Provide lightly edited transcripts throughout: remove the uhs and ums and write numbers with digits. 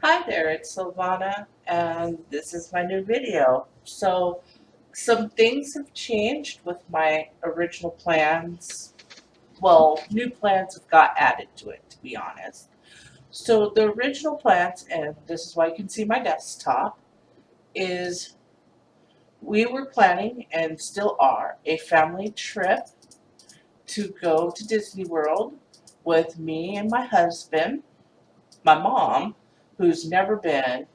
Hi there, it's Silvana, and this is my new video. So, some things have changed with my original plans. Well, new plans have got added to it, to be honest. So, the original plans, and this is why you can see my desktop, is we were planning, and still are, a family trip to go to Disney World with me and my husband, my mom, who's never been,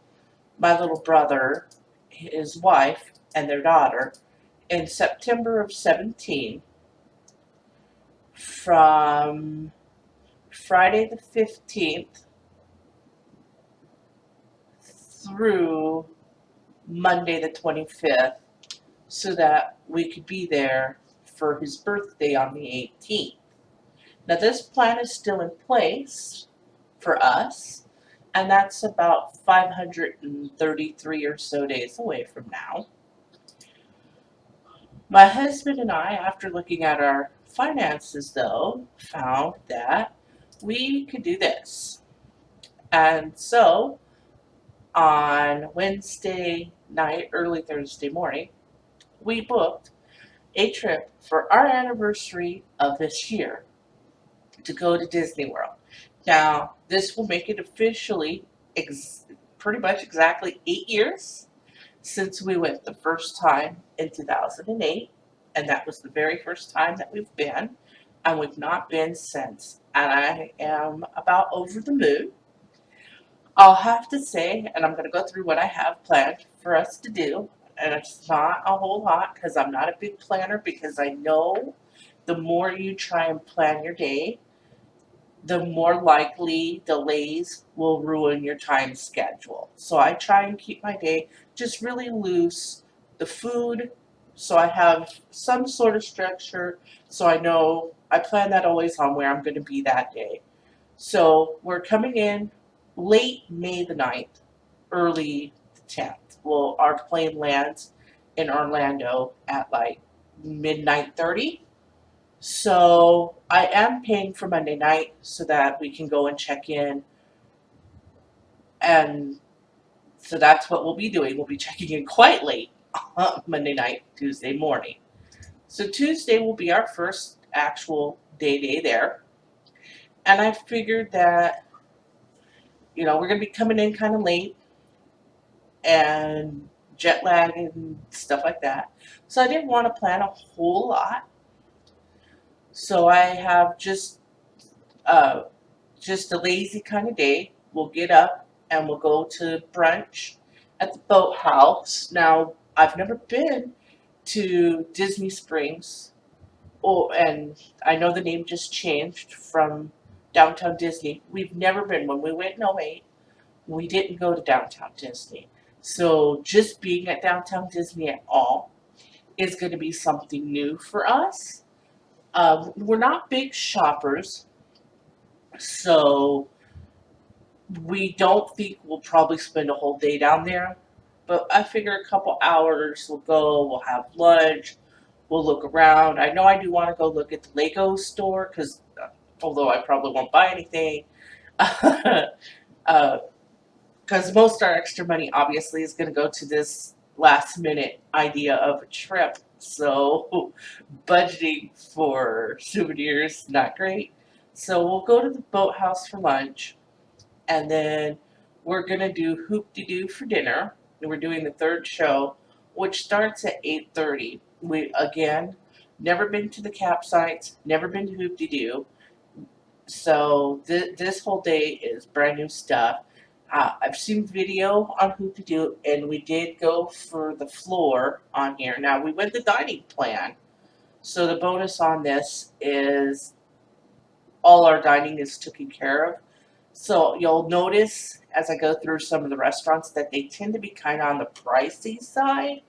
my little brother, his wife, and their daughter in September of 17 from Friday the 15th through Monday the 25th so that we could be there for his birthday on the 18th. Now, this plan is still in place for us, and that's about 533 or so days away from now. My husband and I, after looking at our finances, though, found that we could do this. And so on Wednesday night, early Thursday morning, we booked a trip for our anniversary of this year to go to Disney World. Now, this will make it officially pretty much exactly 8 years since we went the first time in 2008, and that was the very first time that we've been, and we've not been since. And I am about over the moon. I'll have to say, and I'm going to go through what I have planned for us to do, and it's not a whole lot because I'm not a big planner, because I know the more you try and plan your day, the more likely delays will ruin your time schedule. So I try and keep my day just really loose. The food, so I have some sort of structure, so I know I plan that always on where I'm going to be that day. So we're coming in late May the 9th, early the 10th. Well, our plane lands in Orlando at like midnight 30. So I am paying for Monday night so that we can go and check in. And so that's what we'll be doing. We'll be checking in quite late Monday night, Tuesday morning. So Tuesday will be our first actual day there. And I figured that, we're going to be coming in kind of late and jet lag and stuff like that. So I didn't want to plan a whole lot. So I have uh, just a lazy kind of day. We'll get up and we'll go to brunch at the boathouse. Now, I've never been to Disney Springs, and I know the name just changed from Downtown Disney. We've never been. When we went in '08, we didn't go to Downtown Disney. So just being at Downtown Disney at all is going to be something new for us. We're not big shoppers, so we don't think we'll probably spend a whole day down there. But I figure a couple hours we'll go, we'll have lunch, we'll look around. I know I do want to go look at the Lego store because although I probably won't buy anything, because most of our extra money obviously is going to go to this last minute idea of a trip. So budgeting for souvenirs, not great. So we'll go to the boathouse for lunch, and then we're gonna do Hoop-de-Doo for dinner. And we're doing the third show, which starts at 8:30. We again never been to the campsites, never been to Hoop-de-Doo, so this whole day is brand new stuff. I've seen video on Hoop-de-Doo, and we did go for the floor on here. Now we went the dining plan, so the bonus on this is all our dining is taken care of. So you'll notice as I go through some of the restaurants that they tend to be kind of on the pricey side.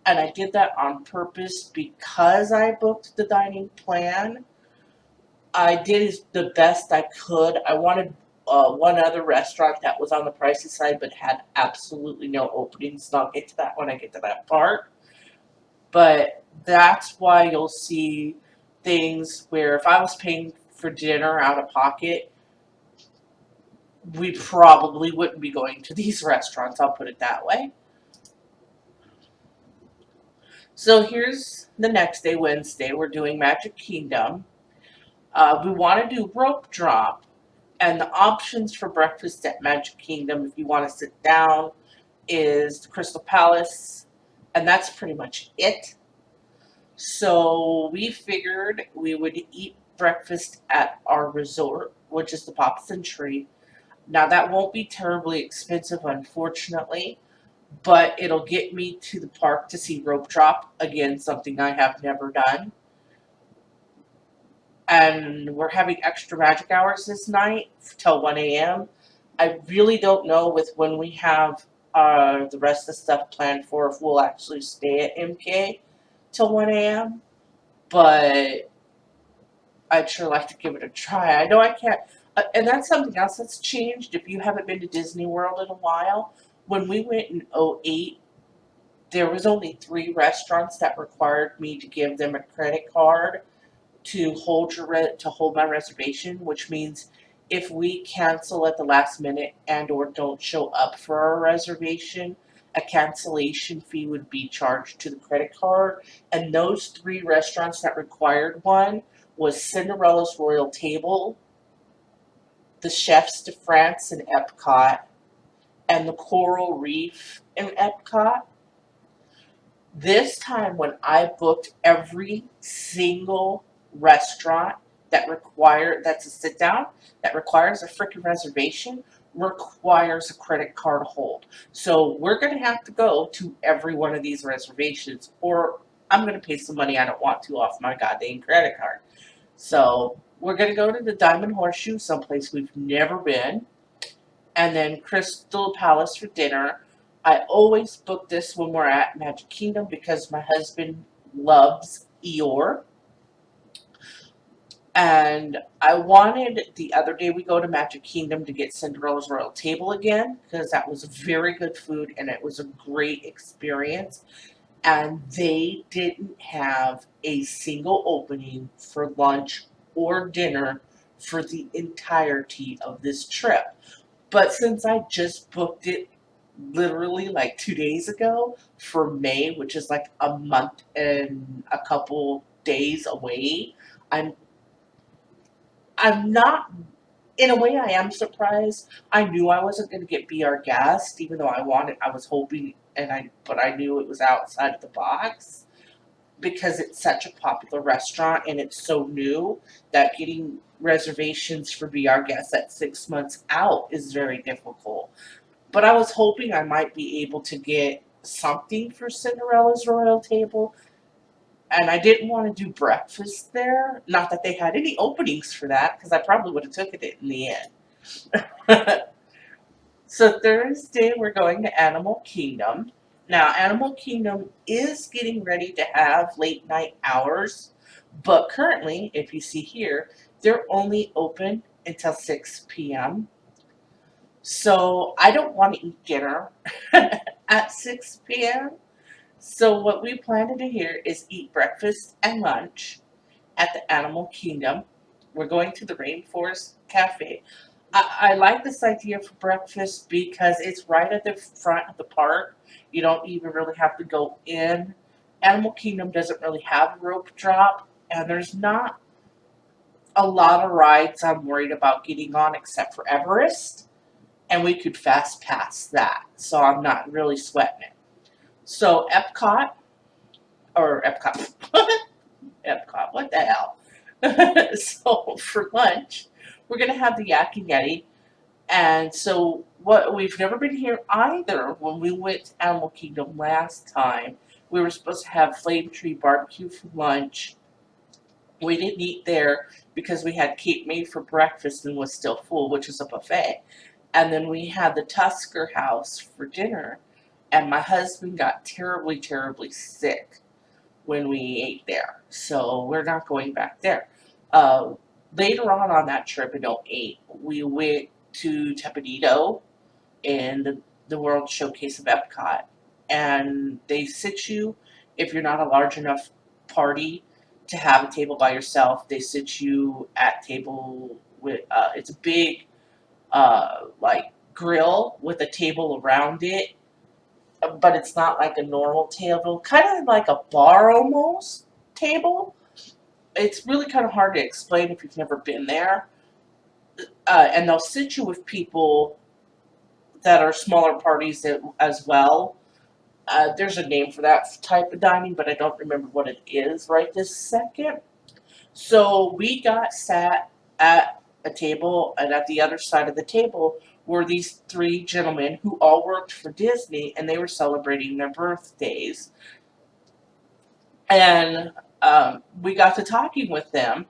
And I did that on purpose because I booked the dining plan. I did the best I could. I wanted one other restaurant that was on the pricey side but had absolutely no openings. And I'll get to that when I get to that part. But that's why you'll see things where if I was paying for dinner out of pocket, we probably wouldn't be going to these restaurants, I'll put it that way. So here's the next day, Wednesday. We're doing Magic Kingdom. We want to do rope drop. And the options for breakfast at Magic Kingdom, if you want to sit down, is the Crystal Palace. And that's pretty much it. So we figured we would eat breakfast at our resort, which is the Pops and Tree. Now, that won't be terribly expensive, unfortunately, but it'll get me to the park to see rope drop. Again, something I have never done. And we're having extra magic hours this night till 1 a.m. I really don't know with when we have the rest of the stuff planned for if we'll actually stay at MK till 1 a.m. But I'd sure like to give it a try. I know I can't. And that's something else that's changed. If you haven't been to Disney World in a while, when we went in '08, there was only 3 restaurants that required me to give them a credit card to hold my reservation, which means if we cancel at the last minute and or don't show up for our reservation, a cancellation fee would be charged to the credit card. And those 3 restaurants that required one was Cinderella's Royal Table, the Chefs de France in Epcot, and the Coral Reef in Epcot. This time when I booked every single restaurant that's a sit down, that requires a freaking reservation, requires a credit card hold. So we're gonna have to go to every one of these reservations, or I'm gonna pay some money I don't want to off my goddamn credit card. So we're gonna go to the Diamond Horseshoe, someplace we've never been, and then Crystal Palace for dinner. I always book this when we're at Magic Kingdom because my husband loves Eeyore. And I wanted the other day we go to Magic Kingdom to get Cinderella's Royal Table again because that was very good food and it was a great experience. And they didn't have a single opening for lunch or dinner for the entirety of this trip. But since I just booked it literally like 2 days ago for May, which is like a month and a couple days away, I'm I'm not in a way I am surprised. I knew I wasn't gonna get Be Our Guest, even though I was hoping but I knew it was outside of the box because it's such a popular restaurant and it's so new that getting reservations for Be Our Guest at 6 months out is very difficult. But I was hoping I might be able to get something for Cinderella's Royal Table. And I didn't want to do breakfast there. Not that they had any openings for that, because I probably would have taken it in the end. So Thursday we're going to Animal Kingdom. Now Animal Kingdom is getting ready to have late night hours, but currently, if you see here, they're only open until 6 p.m. So I don't want to eat dinner at 6 p.m. So what we plan to do here is eat breakfast and lunch at the Animal Kingdom. We're going to the Rainforest Cafe. I like this idea for breakfast because it's right at the front of the park. You don't even really have to go in. Animal Kingdom doesn't really have a rope drop, and there's not a lot of rides I'm worried about getting on except for Everest, and we could fast pass that, so I'm not really sweating it. So Epcot, Epcot, what the hell? So for lunch, we're gonna have the Yak and Yeti. And so what we've never been here either. When we went to Animal Kingdom last time, we were supposed to have Flame Tree Barbecue for lunch. We didn't eat there because we had Cape May for breakfast and was still full, which is a buffet. And then we had the Tusker House for dinner. And my husband got terribly, terribly sick when we ate there. So we're not going back there. Uh, Later on that trip in '08, we went to Tepidito in the World Showcase of Epcot. And they sit you, if you're not a large enough party to have a table by yourself, they sit you at table with, it's a big like grill with a table around it, but it's not like a normal table, kind of like a bar almost table. It's really kind of hard to explain if you've never been there. And they'll sit you with people that are smaller parties as well. There's a name for that type of dining, but I don't remember what it is right this second. So we got sat at a table, and at the other side of the table were these three gentlemen who all worked for Disney, and they were celebrating their birthdays. And we got to talking with them,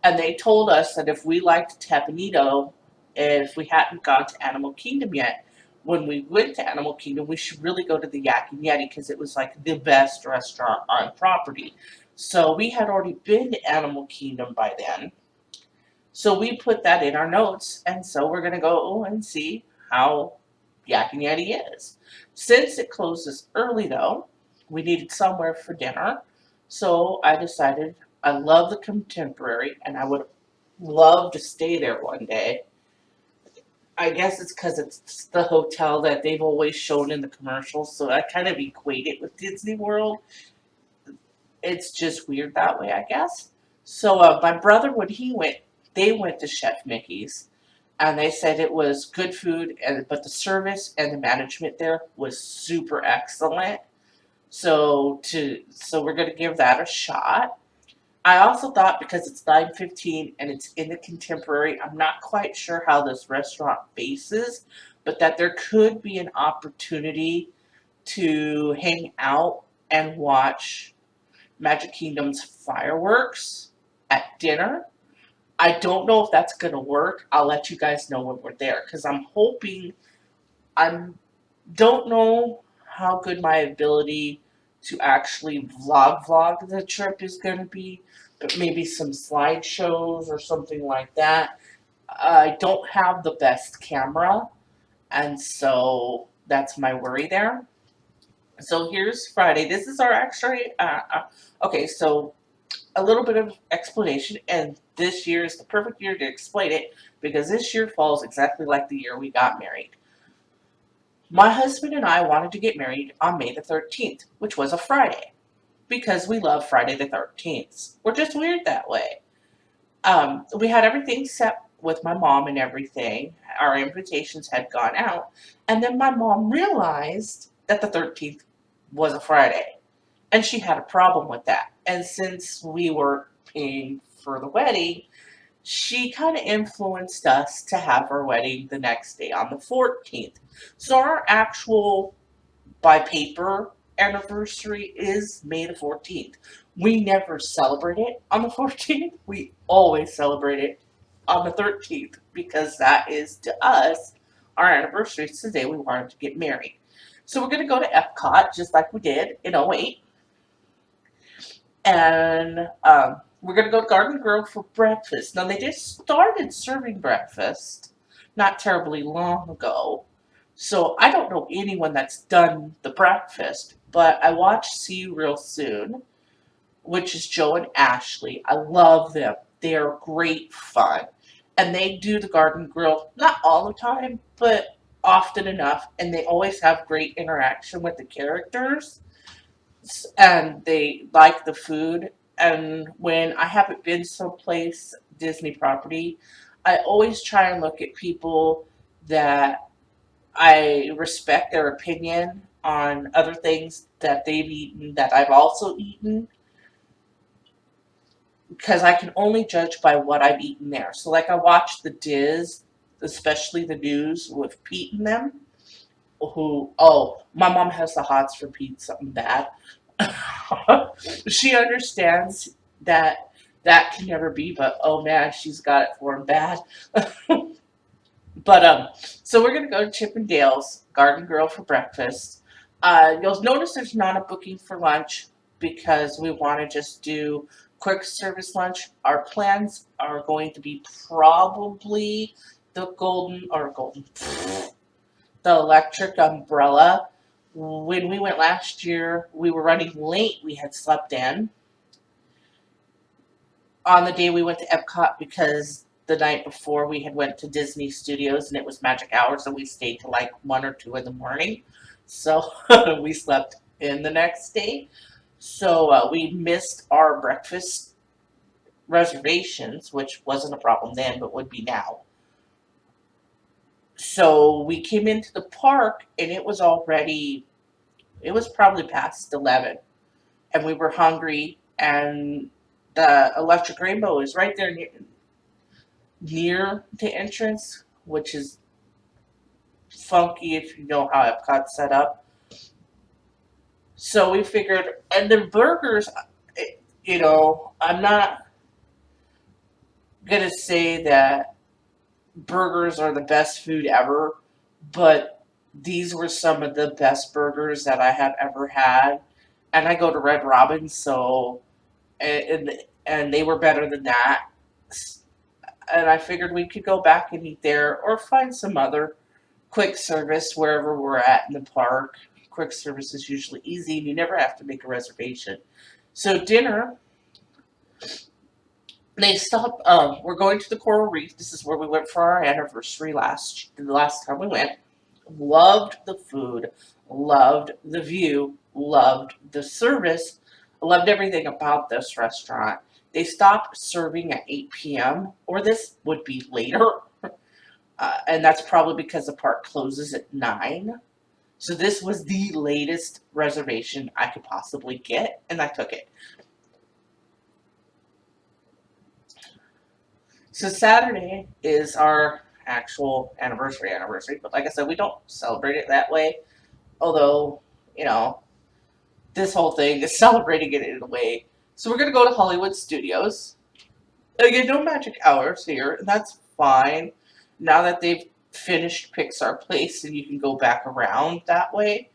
and they told us that if we liked Tapanito, if we hadn't gone to Animal Kingdom yet, when we went to Animal Kingdom, we should really go to the Yak and Yeti because it was like the best restaurant on property. So we had already been to Animal Kingdom by then. So we put that in our notes, and so we're going to go and see how Yak and Yeti is. Since it closes early, though, we needed somewhere for dinner. So I decided I love the Contemporary, and I would love to stay there one day. I guess it's because it's the hotel that they've always shown in the commercials, so I kind of equate it with Disney World. It's just weird that way, I guess. So my brother, when he went, they went to Chef Mickey's, and they said it was good food, but the service and the management there was super excellent. So we're gonna give that a shot. I also thought because it's 9:15 and it's in the Contemporary, I'm not quite sure how this restaurant faces, but that there could be an opportunity to hang out and watch Magic Kingdom's fireworks at dinner. I don't know if that's gonna work. I'll let you guys know when we're there because I'm hoping. I don't know how good my ability to actually vlog the trip is gonna be, but maybe some slideshows or something like that. I don't have the best camera, and so that's my worry there. So here's Friday. This is our actually. Okay, so a little bit of explanation, and this year is the perfect year to explain it because this year falls exactly like the year we got married. My husband and I wanted to get married on May the 13th, which was a Friday, because we love Friday the 13th. We're just weird that way. We had everything set with my mom and everything. Our invitations had gone out, and then my mom realized that the 13th was a Friday, and she had a problem with that. And since we were paying for the wedding, she kind of influenced us to have our wedding the next day on the 14th. So our actual, by paper, anniversary is May the 14th. We never celebrate it on the 14th. We always celebrate it on the 13th because that is to us our anniversary. It's the day we wanted to get married. So we're going to go to Epcot just like we did in '08. And we're going to go to Garden Grove for breakfast. Now, they just started serving breakfast not terribly long ago. So I don't know anyone that's done the breakfast, but I watched See You Real Soon, which is Joe and Ashley. I love them. They are great fun. And they do the Garden Grill, not all the time, but often enough. And they always have great interaction with the characters. And they like the food. And when I haven't been someplace Disney property, I always try and look at people that I respect their opinion on other things that they've eaten that I've also eaten because I can only judge by what I've eaten there. So, like, I watched the Diz, especially the news with Pete and them. My mom has the hots for Pete, something bad. She understands that that can never be, but oh man, she's got it for him bad. But so we're gonna go to Chip and Dale's Garden Grill for breakfast. You'll notice there's not a booking for lunch because we want to just do quick service lunch. Our plans are going to be probably the the electric umbrella. When we went last year, we were running late. We had slept in on the day we went to Epcot because the night before we had went to Disney Studios and it was magic hours and we stayed till like 1 or 2 in the morning. So we slept in the next day. So we missed our breakfast reservations, which wasn't a problem then, but would be now. So we came into the park and it was probably past 11 and we were hungry and the Electric Rainbow is right there near the entrance, which is funky if you know how Epcot's set up. So we figured, and the burgers, I'm not gonna say that burgers are the best food ever, but these were some of the best burgers that I have ever had. And I go to Red Robin, so and they were better than that. And I figured we could go back and eat there or find some other quick service wherever we're at in the park. Quick service is usually easy and you never have to make a reservation. So dinner, they stopped. We're going to the Coral Reef. This is where we went for our anniversary the last time we went. Loved the food, loved the view, loved the service, loved everything about this restaurant. They stopped serving at 8 p.m. or this would be later, and that's probably because the park closes at 9. So this was the latest reservation I could possibly get, and I took it. So Saturday is our actual anniversary, but like I said, we don't celebrate it that way. Although, you know, this whole thing is celebrating it in a way. So we're gonna go to Hollywood Studios. Again, no magic hours here, and that's fine. Now that they've finished Pixar Place and you can go back around that way,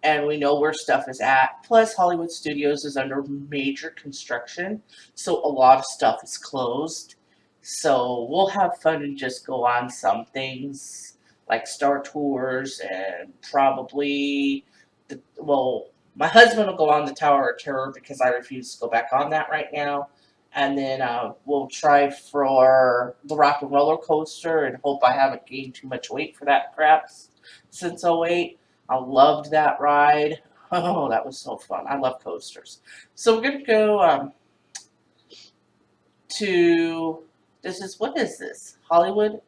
and we know where stuff is at. Plus, Hollywood Studios is under major construction, so a lot of stuff is closed. So we'll have fun and just go on some things like Star Tours and probably my husband will go on the Tower of Terror because I refuse to go back on that right now. And then we'll try for the Rock and Roller Coaster and hope I haven't gained too much weight for that perhaps since '08. I loved that ride. Oh, that was so fun. I love coasters. So we're going to go to, what is this? Hollywood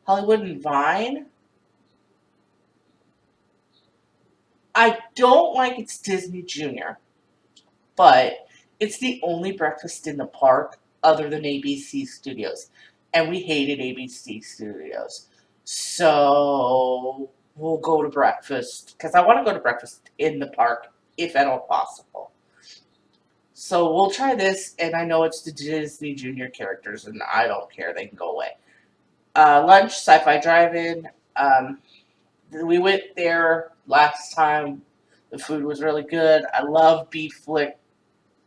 and Vine? I don't like it's Disney Junior, but it's the only breakfast in the park other than ABC Studios. And we hated ABC Studios. So we'll go to breakfast because I want to go to breakfast in the park if at all possible. So we'll try this, and I know it's the Disney Junior characters, and I don't care. They can go away. Lunch, Syfy Drive-In. We went there last time. The food was really good. I love B-flick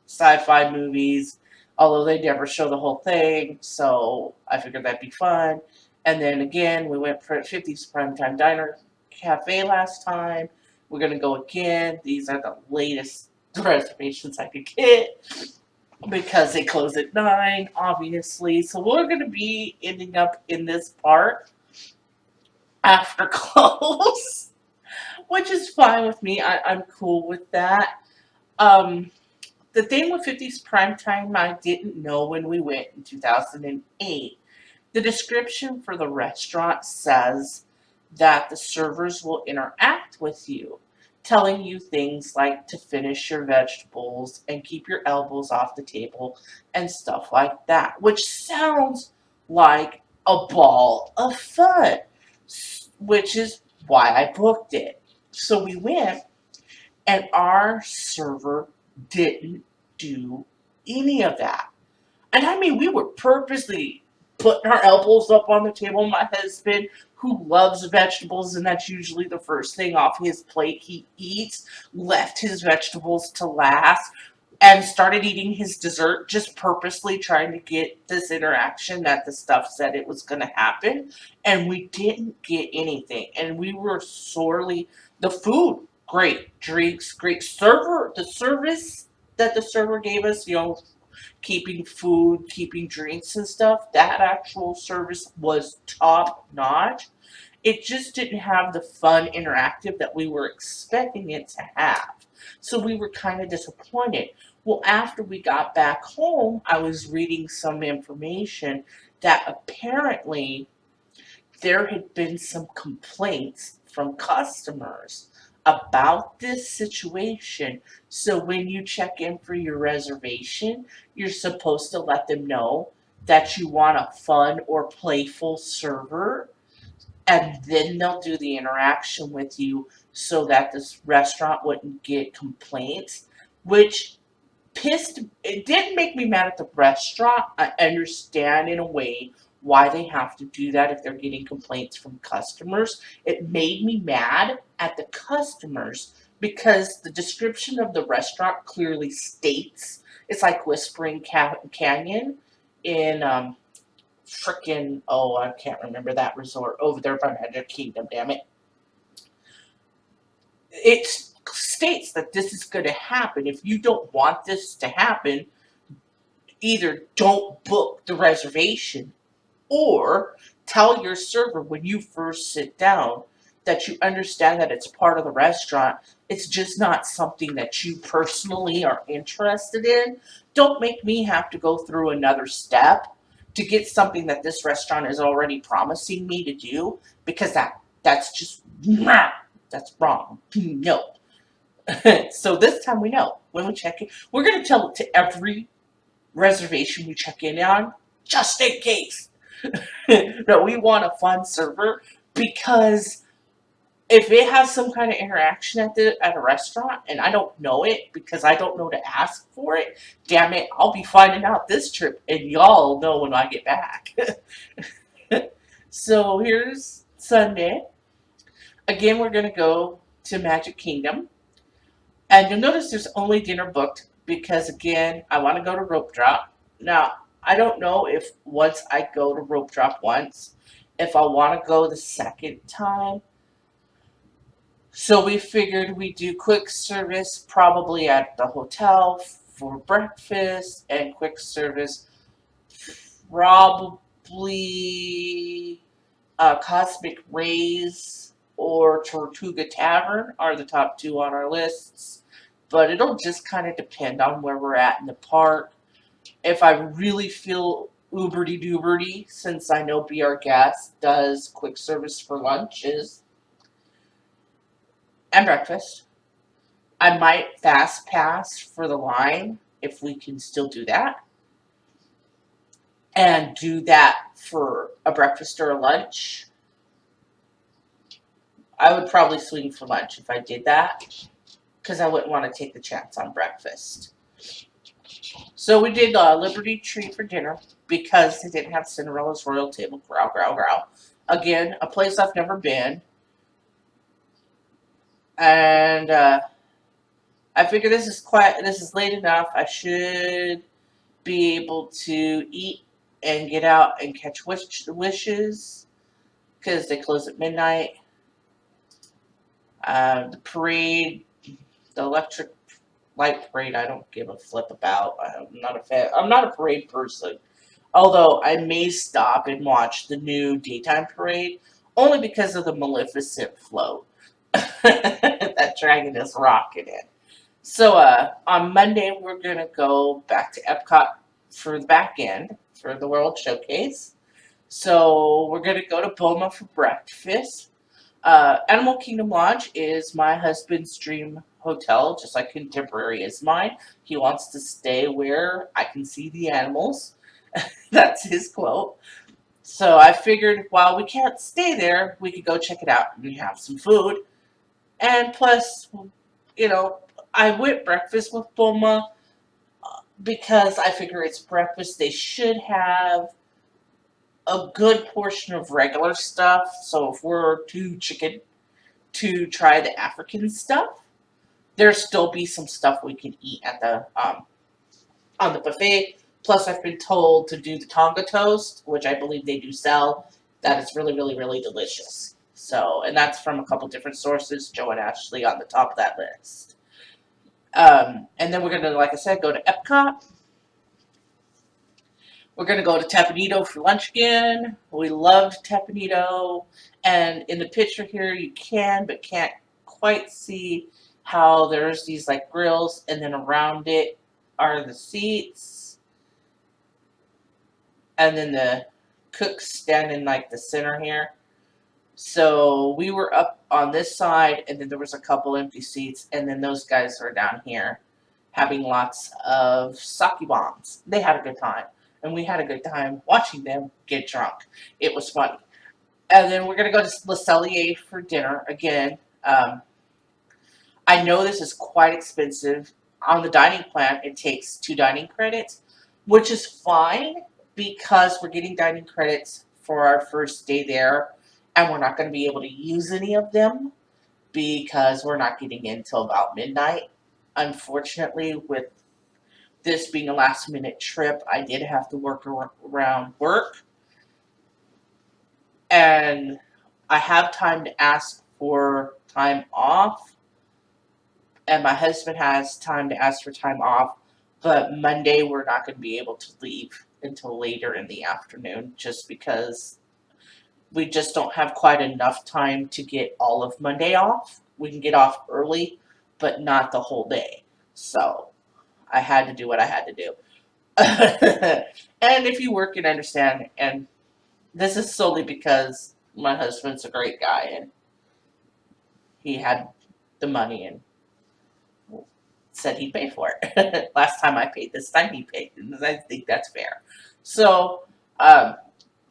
sci-fi movies, although they never show the whole thing, so I figured that'd be fun. And then again, we went for 50's Primetime Diner Cafe last time. We're going to go again. These are the latest reservations I could get because they close at 9, obviously. So we're going to be ending up in this park after close, which is fine with me. I'm cool with that. The thing with 50's Primetime, I didn't know when we went in 2008. The description for the restaurant says that the servers will interact with you, telling you things like to finish your vegetables and keep your elbows off the table and stuff like that, which sounds like a ball of fun, which is why I booked it. So we went, and our server didn't do any of that. And I mean, we were purposely putting our elbows up on the table. My husband, who loves vegetables, and that's usually the first thing off his plate he eats, left his vegetables to last and started eating his dessert, just purposely trying to get this interaction that the stuff said it was going to happen. And we didn't get anything. And we were sorely, the food, great. Drinks, great. The service that the server gave us, keeping food, keeping drinks and stuff, that actual service was top notch. It just didn't have the fun interactive that we were expecting it to have. So we were kind of disappointed. Well, after we got back home, I was reading some information that apparently there had been some complaints from customers about this situation. So when you check in for your reservation, you're supposed to let them know that you want a fun or playful server, and then they'll do the interaction with you so that this restaurant wouldn't get complaints, which it didn't make me mad at the restaurant. I understand in a way why they have to do that if they're getting complaints from customers. It made me mad at the customers because the description of the restaurant clearly states it's like Whispering Canyon in frickin' oh, I can't remember that resort over there by Magic Kingdom, damn it. It states that this is going to happen. If you don't want this to happen, either don't book the reservation or tell your server when you first sit down that you understand that it's part of the restaurant. It's just not something that you personally are interested in. Don't make me have to go through another step to get something that this restaurant is already promising me to do, because that's just that's wrong. No. So this time we know when we check in. We're going to tell it to every reservation we check in on, just in case. No, we want a fun server, because if it has some kind of interaction at a restaurant and I don't know it because I don't know to ask for it, damn it, I'll be finding out this trip and y'all know when I get back. So here's Sunday. Again, we're going to go to Magic Kingdom. And you'll notice there's only dinner booked because, again, I want to go to Rope Drop. Now, I don't know if once I go to Rope Drop once, if I want to go the second time. So we figured we'd do quick service probably at the hotel for breakfast, and quick service probably Cosmic Rays or Tortuga Tavern are the top two on our lists. But it'll just kind of depend on where we're at in the park. If I really feel uberty-duberty, since I know Be Our Guest does quick service for lunches and breakfast, I might fast pass for the line if we can still do that, and do that for a breakfast or a lunch. I would probably swing for lunch if I did that, because I wouldn't want to take the chance on breakfast. So we did Liberty Tree for dinner because they didn't have Cinderella's Royal Table. Growl, growl, growl. Again, a place I've never been. And I figure this is late enough. I should be able to eat and get out and catch wishes because they close at midnight. The parade, the electric light parade, I don't give a flip about. I'm not a fan. I'm not a parade person. Although I may stop and watch the new daytime parade only because of the Maleficent float that Dragon is rocking in. So on Monday we're gonna go back to Epcot for the back end for the World Showcase. So we're gonna go to Boma for breakfast. Animal Kingdom Lodge is my husband's dream hotel, just like Contemporary is mine. He wants to stay where I can see the animals. That's his quote. So I figured while we can't stay there, we could go check it out and have some food. And plus, you know, I went breakfast with Boma because I figure it's breakfast. They should have a good portion of regular stuff. So if we're too chicken to try the African stuff, there'll still be some stuff we can eat at the on the buffet. Plus, I've been told to do the Tonga toast, which I believe they do sell. That is really, really, really delicious. So, and that's from a couple different sources. Joe and Ashley on the top of that list. And then we're gonna, like I said, go to Epcot. We're gonna go to Tapanito for lunch again. We loved Tapanito, and in the picture here you can but can't quite see how there's these like grills, and then around it are the seats, and then the cooks stand in like the center here. So we were up on this side, and then there was a couple empty seats, and then those guys are down here having lots of sake bombs. They had a good time, and we had a good time watching them get drunk. It was funny. And then we're gonna go to Le Cellier for dinner again. I know this is quite expensive. On the dining plan, it takes 2 dining credits, which is fine because we're getting dining credits for our first day there, and we're not going to be able to use any of them because we're not getting in until about midnight. Unfortunately, with this being a last minute trip, I did have to work around work, and I have time to ask for time off, and my husband has time to ask for time off, but Monday we're not going to be able to leave until later in the afternoon just because we just don't have quite enough time to get all of Monday off. We can get off early, but not the whole day. So I had to do what I had to do. And if you work and understand, and this is solely because my husband's a great guy and he had the money and said he'd pay for it. Last time I paid, this time he paid, and I think that's fair. So,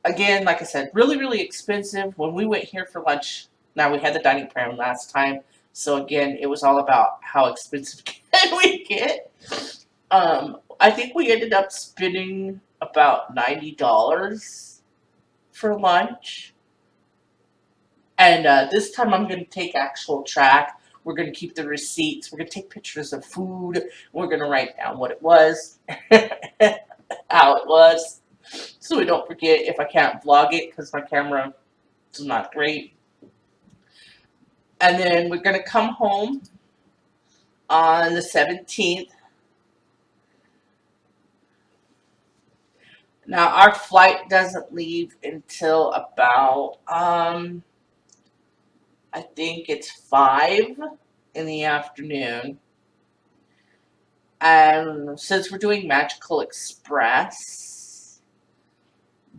again, like I said, really, really expensive. When we went here for lunch, now we had the dining plan last time, so again, it was all about how expensive can we get. I think we ended up spending about $90 for lunch. And this time I'm going to take actual track. We're going to keep the receipts. We're going to take pictures of food. We're going to write down what it was, how it was, so we don't forget if I can't vlog it because my camera is not great. And then we're going to come home on the 17th. Now, our flight doesn't leave until about, I think it's 5 in the afternoon. And since we're doing Magical Express,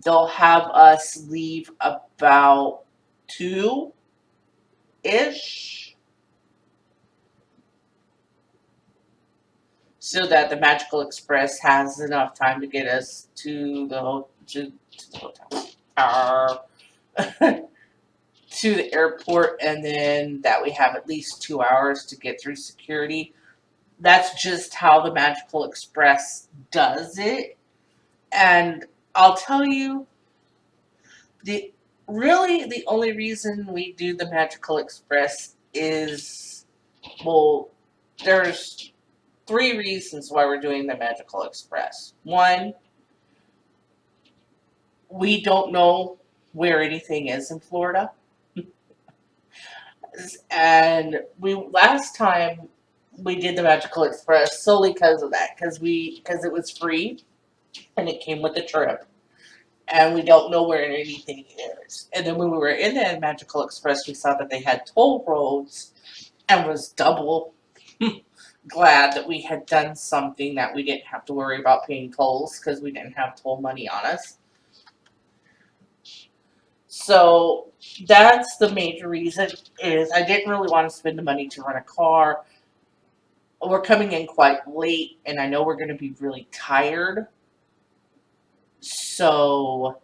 they'll have us leave about 2-ish. So that the Magical Express has enough time to get us to the hotel. To the airport, and then that we have at least 2 hours to get through security. That's just how the Magical Express does it. And I'll tell you, the only reason we do the Magical Express is, well, there's 3 reasons why we're doing the Magical Express. 1, we don't know where anything is in Florida. And last time we did the Magical Express solely because of that, because it was free and it came with the trip, and we don't know where anything is. And then when we were in the Magical Express, we saw that they had toll roads, and was double glad that we had done something that we didn't have to worry about paying tolls because we didn't have toll money on us. So that's the major reason, is I didn't really want to spend the money to rent a car. We're coming in quite late, and I know we're going to be really tired. So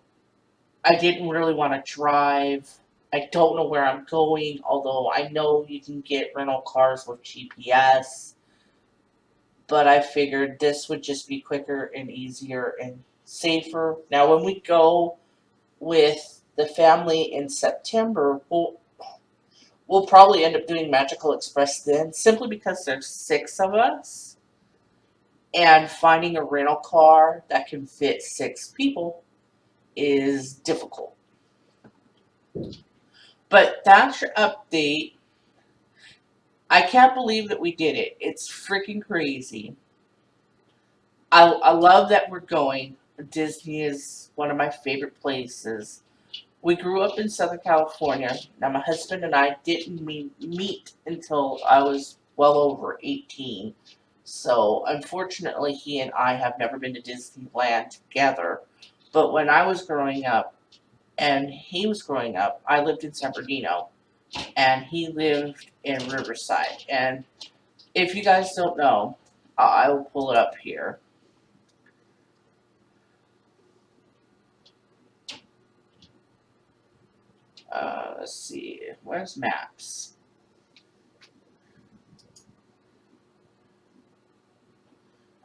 I didn't really want to drive. I don't know where I'm going, although I know you can get rental cars with GPS. But I figured this would just be quicker and easier and safer. Now, when we go with the family in September, we'll probably end up doing Magical Express then, simply because there's 6 of us, and finding a rental car that can fit 6 people is difficult. But that's your update. I can't believe that we did it. It's freaking crazy. I love that we're going. Disney is one of my favorite places. We grew up in Southern California. Now, my husband and I didn't meet until I was well over 18. So, unfortunately, he and I have never been to Disneyland together. But when I was growing up and he was growing up, I lived in San Bernardino and he lived in Riverside. And if you guys don't know, I will pull it up here. Let's see, where's maps?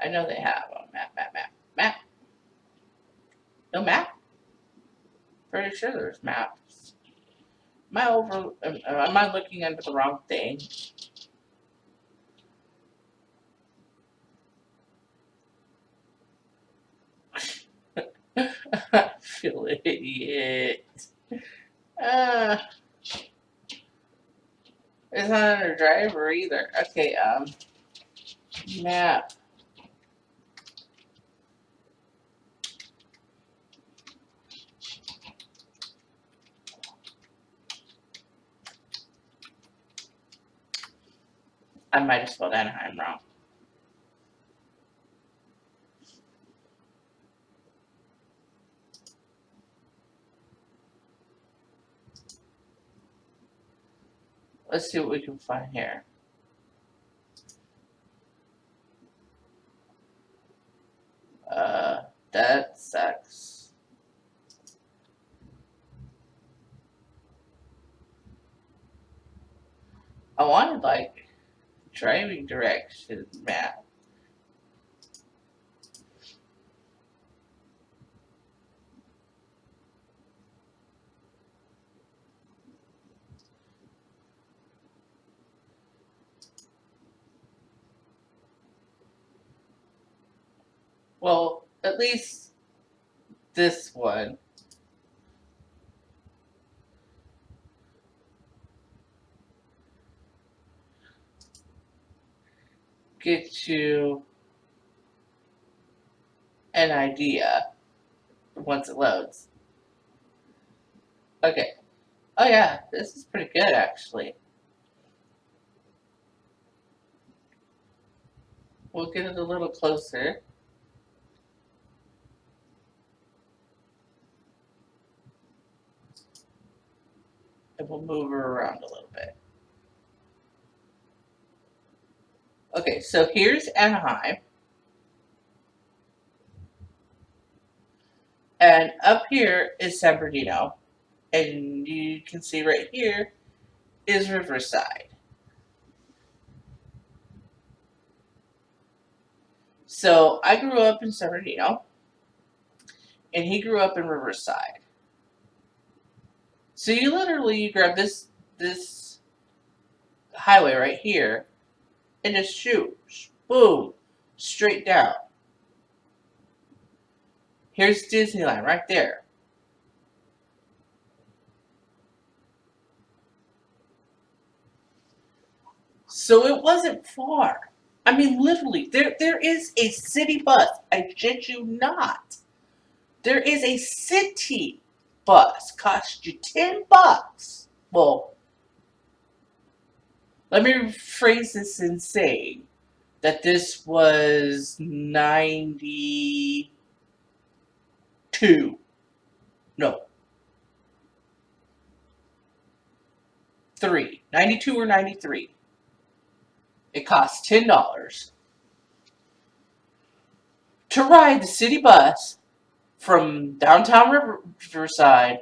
I know they have a map. No map? Pretty sure there's maps. Am I looking under the wrong thing? I feel idiot. Uh, it's not under driver either. Okay, map. I might have spelled Anaheim wrong. Let's see what we can find here. That sucks. I wanted like driving direction map. Well, at least this one. Get you an idea once it loads. Okay. Oh yeah, this is pretty good actually. We'll get it a little closer. And we'll move her around a little bit. Okay, so here's Anaheim. And up here is San Bernardino. And you can see right here is Riverside. So I grew up in San Bernardino. And he grew up in Riverside. So you grab this highway right here and just shoot, boom, straight down. Here's Disneyland right there. So it wasn't far. I mean, literally, there is a city bus. I shit you not. There is a city bus. Cost you $10. Well, let me rephrase this in saying that this was 92. No. 92 or 93. It costs $10 to ride the city bus from downtown Riverside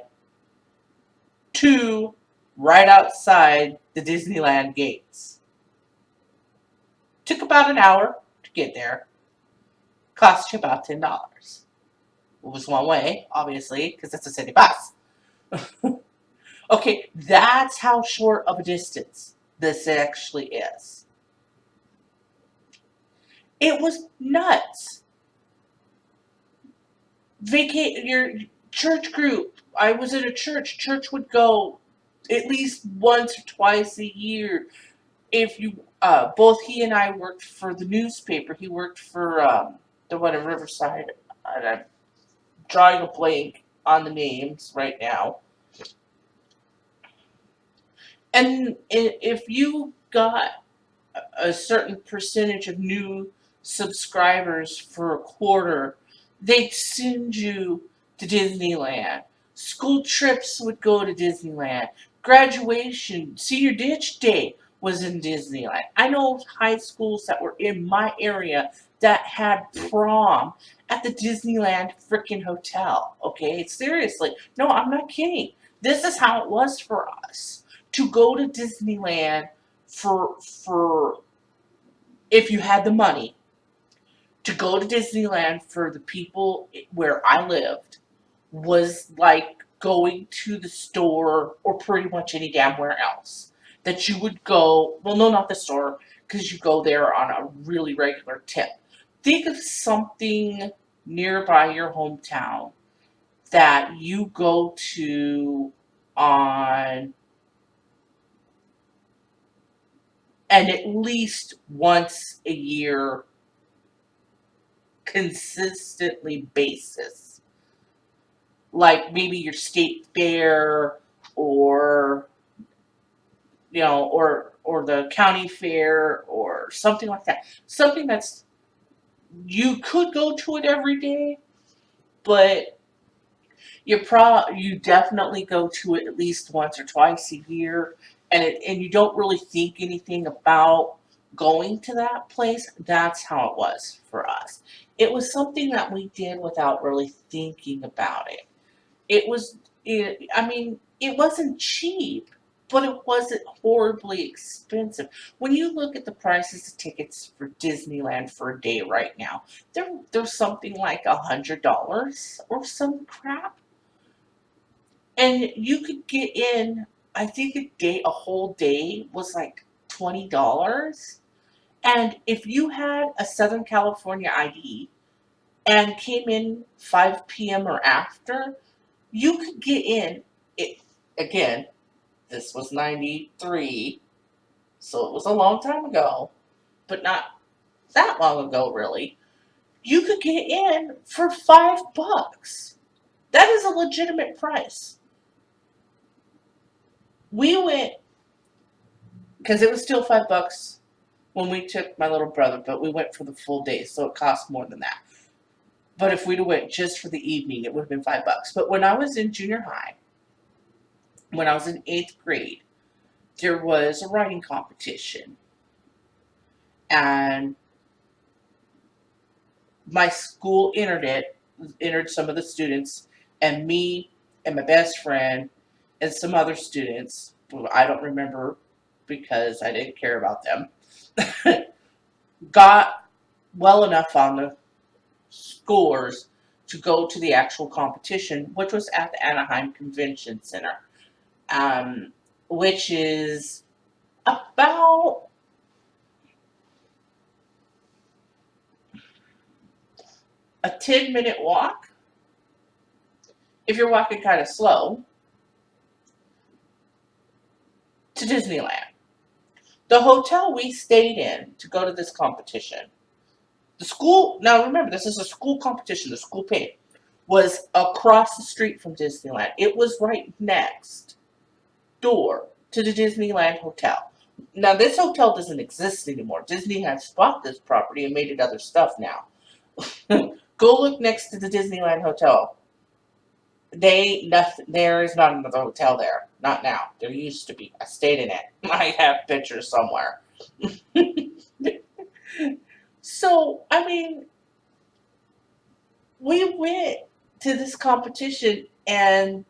to right outside the Disneyland gates. Took about an hour to get there. Cost you about $10. It was one way, obviously, because it's a city bus. Okay, that's how short of a distance this actually is. It was nuts. Your church group. I was in a church. Church would go at least once or twice a year. If you, both he and I worked for the newspaper. He worked for the one in Riverside. drawing a blank on the names right now. And if you got a certain percentage of new subscribers for a quarter, they'd send you to Disneyland. School trips would go to Disneyland. Graduation, senior ditch day was in Disneyland. I know high schools that were in my area that had prom at the Disneyland freaking hotel. Okay, seriously. No, I'm not kidding. This is how it was for us to go to Disneyland for if you had the money to go to Disneyland for the people where I lived was like going to the store or pretty much any damn where else that you would go. Well, no, not the store because you go there on a really regular tip. Think of something nearby your hometown that you go to on and at least once a year consistently basis. Like maybe your state fair or or the county fair or something like that. Something that's you could go to it every day, but you definitely go to it at least once or twice a year, and you don't really think anything about going to that place. That's how it was for us. It was something that we did without really thinking about it. I mean, it wasn't cheap, but it wasn't horribly expensive. When you look at the prices of tickets for Disneyland for a day right now, there's something like $100 or some crap. And you could get in, I think a whole day was like $20. And if you had a Southern California ID and came in 5 p.m. or after, you could get in. It again, this was 93, so it was a long time ago, but not that long ago really. You could get in for $5. That is a legitimate price. We went because it was still $5 when we took my little brother, but we went for the full day, so it cost more than that. But if we'd have went just for the evening, it would have been $5. But when I was in junior high, when I was in 8th grade, there was a writing competition, and my school entered some of the students, and me and my best friend and some other students, who I don't remember because I didn't care about them, got well enough on the scores to go to the actual competition, which was at the Anaheim Convention Center, which is about a 10-minute walk if you're walking kind of slow to Disneyland. The hotel we stayed in to go to this competition, the school, now remember, this is a school competition, the school paid, was across the street from Disneyland. It was right next door to the Disneyland Hotel. Now, this hotel doesn't exist anymore. Disney has bought this property and made it other stuff now. Go look next to the Disneyland Hotel. There is not another hotel there. Not now. There used to be. I stayed in it. I have pictures somewhere. So, I mean, we went to this competition and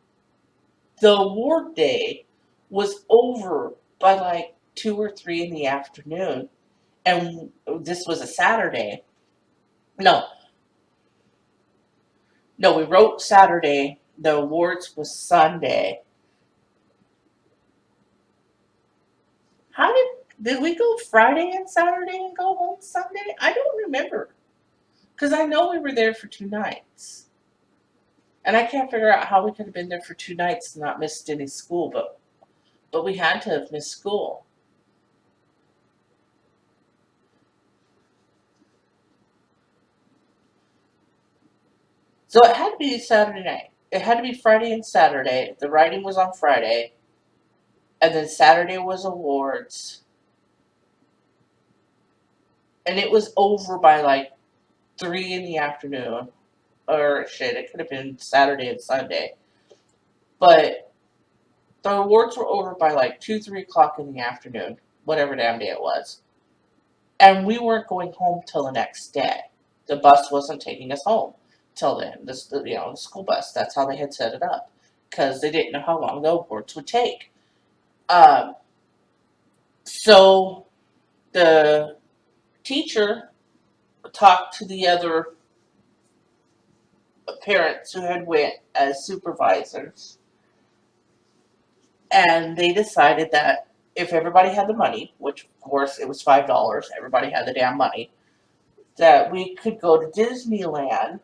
the award day was over by like 2 or 3 in the afternoon. And this was a Saturday. No, no, we wrote Saturday. The awards was Sunday. How did we go Friday and Saturday and go home Sunday? I don't remember. Because I know we were there for 2 nights. And I can't figure out how we could have been there for 2 nights and not missed any school, but we had to have missed school. So it had to be Saturday night. It had to be Friday and Saturday. The writing was on Friday, and then Saturday was awards, and it was over by like 3 in the afternoon. Or shit, it could have been Saturday and Sunday. But the awards were over by like 2, 3 o'clock in the afternoon, whatever damn day it was. And we weren't going home till the next day. The bus wasn't taking us home till then. The school bus. That's how they had set it up, because they didn't know how long the awards would take. Um, so the teacher talked to the other parents who had went as supervisors, and they decided that if everybody had the money, which of course it was $5, everybody had the damn money, that we could go to Disneyland.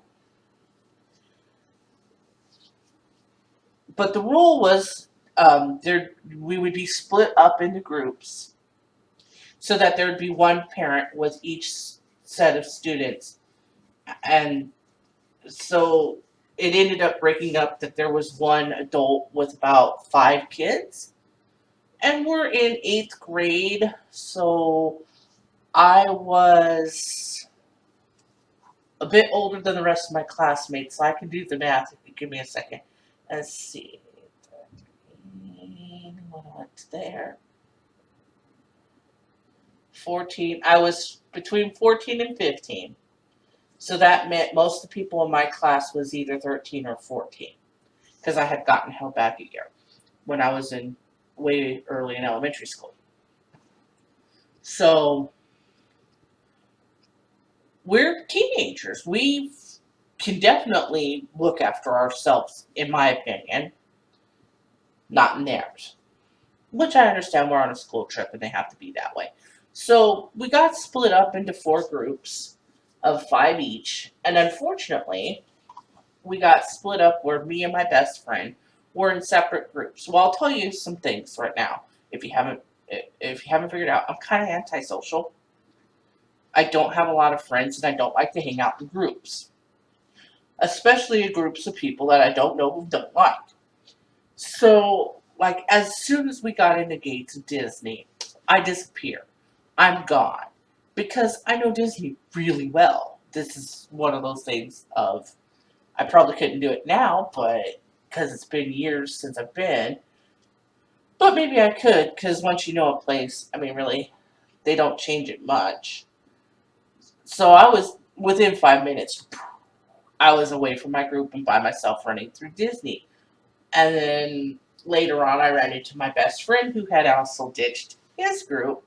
But the rule was, there we would be split up into groups so that there would be one parent with each set of students, and so it ended up breaking up that there was one adult with about 5 kids, and we're in 8th grade, so I was a bit older than the rest of my classmates, so I can do the math if you give me a second. Let's see. When I went there, 14. I was between 14 and 15. So that meant most of the people in my class was either 13 or 14, because I had gotten held back a year when I was in way early in elementary school. So we're teenagers. We can definitely look after ourselves, in my opinion, not in theirs. Which I understand, we're on a school trip and they have to be that way. So we got split up into 4 groups of 5 each, and unfortunately, we got split up where me and my best friend were in separate groups. Well, I'll tell you some things right now. If you haven't figured out, I'm kind of antisocial. I don't have a lot of friends, and I don't like to hang out in groups, especially groups of people that I don't know who don't like. So, like, as soon as we got in the gates of Disney, I disappear. I'm gone. Because I know Disney really well. This is one of those things of, I probably couldn't do it now, but because it's been years since I've been. But maybe I could, because once you know a place, I mean, really, they don't change it much. So I was, within 5 minutes, I was away from my group and by myself running through Disney. And then later on, I ran into my best friend who had also ditched his group,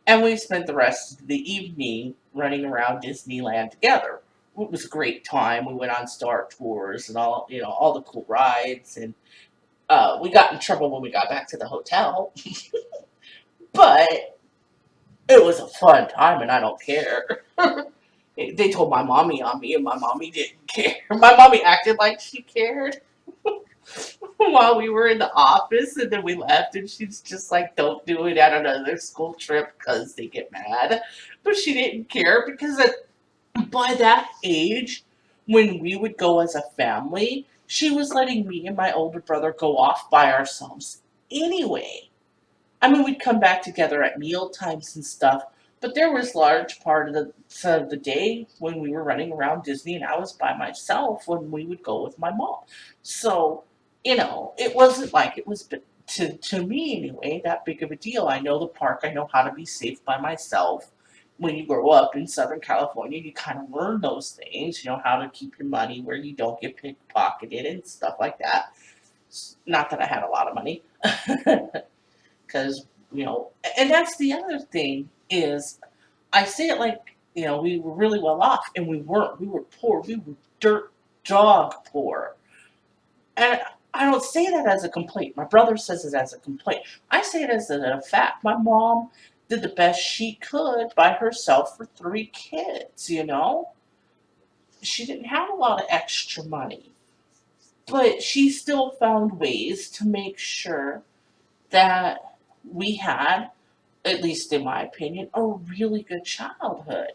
and we spent the rest of the evening running around Disneyland together. It was a great time. We went on Star Tours and all the cool rides, and we got in trouble when we got back to the hotel, but it was a fun time, and I don't care. They told my mommy on me, and my mommy didn't care. My mommy acted like she cared while we were in the office, and then we left, and she's just like, don't do it at another school trip because they get mad. But she didn't care, because by that age, when we would go as a family, she was letting me and my older brother go off by ourselves anyway. I mean, we'd come back together at meal times and stuff, but there was large part of the day when we were running around Disney, and I was by myself when we would go with my mom. So, it wasn't like it was, to me anyway, that big of a deal. I know the park. I know how to be safe by myself. When you grow up in Southern California, you kind of learn those things. You know how to keep your money where you don't get pickpocketed and stuff like that. Not that I had a lot of money. Because and that's the other thing is, I say it like, we were really well off, and we weren't. We were poor. We were dirt dog poor. And I don't say that as a complaint. My brother says it as a complaint. I say it as a fact. My mom did the best she could by herself for 3 kids. She didn't have a lot of extra money, but she still found ways to make sure that we had, at least in my opinion, a really good childhood.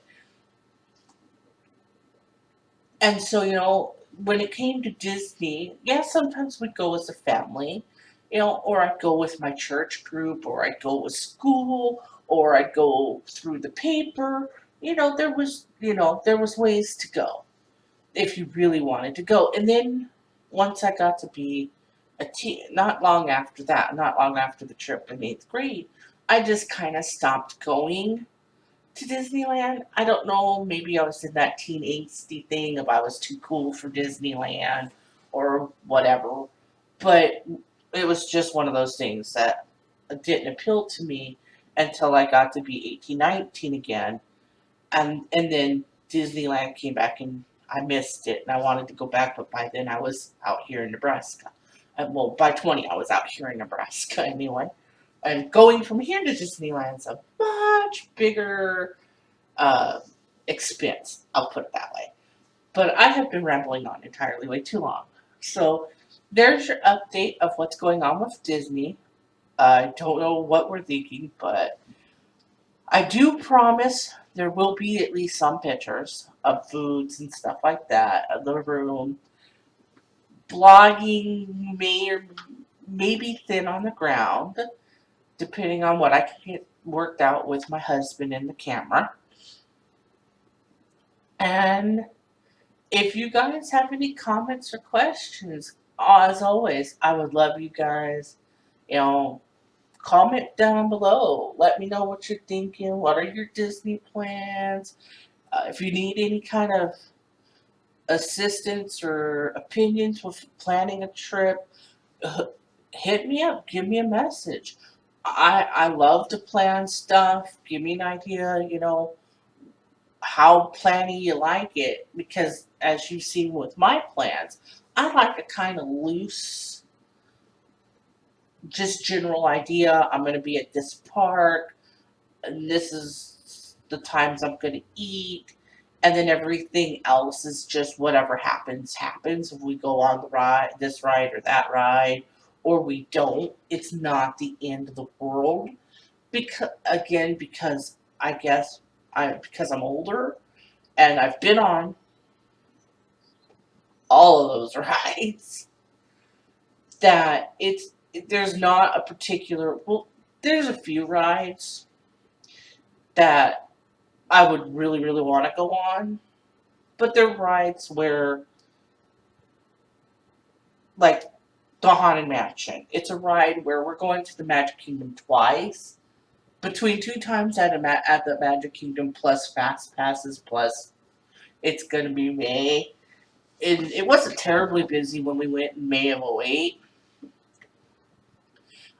And so, when it came to Disney, yeah, sometimes we'd go as a family, or I'd go with my church group, or I'd go with school, or I'd go through the paper. There was ways to go if you really wanted to go. And then once I got to be a teen, not long after the trip in eighth grade, I just kind of stopped going to Disneyland. I don't know, maybe I was in that teen angsty thing if I was too cool for Disneyland or whatever. But it was just one of those things that didn't appeal to me until I got to be 18, 19 again. And then Disneyland came back and I missed it and I wanted to go back, but by then I was out here in Nebraska. Well, by 20 I was out here in Nebraska anyway. And going from here to Disneyland's a much bigger uh, expense. I'll put it that way. But I have been rambling on entirely way too long. So there's your update of what's going on with Disney. I don't know what we're thinking, but I do promise there will be at least some pictures of foods and stuff like that of the room. Blogging may or maybe thin on the ground, depending on what I can get worked out with my husband and the camera. And if you guys have any comments or questions, as always, I would love you guys, you know, comment down below. Let me know what you're thinking. What are your Disney plans? If you need any kind of assistance or opinions with planning a trip, hit me up. Give me a message. I love to plan stuff. Give me an idea, how planny you like it. Because as you've seen with my plans, I like a kind of loose, just general idea. I'm going to be at this park, and this is the times I'm going to eat. And then everything else is just whatever happens, happens. If we go on the ride, this ride or that ride, or we don't, it's not the end of the world. Because I guess because I'm older and I've been on all of those rides, that there's not a particular, well, there's a few rides that I would really, really want to go on, but they're rides where, like the Haunted Mansion, it's a ride where we're going to the Magic Kingdom twice, between two times at the Magic Kingdom plus fast passes plus it's going to be May. It wasn't terribly busy when we went in May of '08.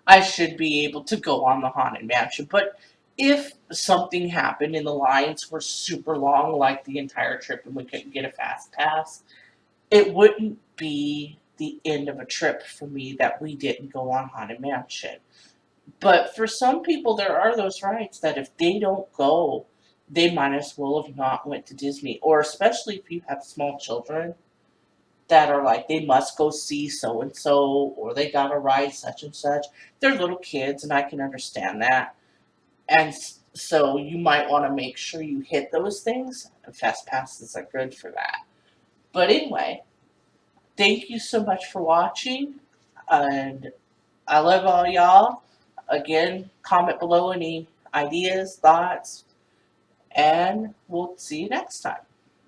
I should be able to go on the Haunted Mansion, but if something happened and the lines were super long, like the entire trip, and we couldn't get a fast pass, it wouldn't be the end of a trip for me that we didn't go on Haunted Mansion. But for some people, there are those rides that if they don't go, they might as well have not went to Disney. Or especially if you have small children that are like, they must go see so and so, or they got to ride such and such. They're little kids, and I can understand that. And so you might want to make sure you hit those things. And fast passes are good for that. But anyway, thank you so much for watching. And I love all y'all. Again, comment below any ideas, thoughts, and we'll see you next time.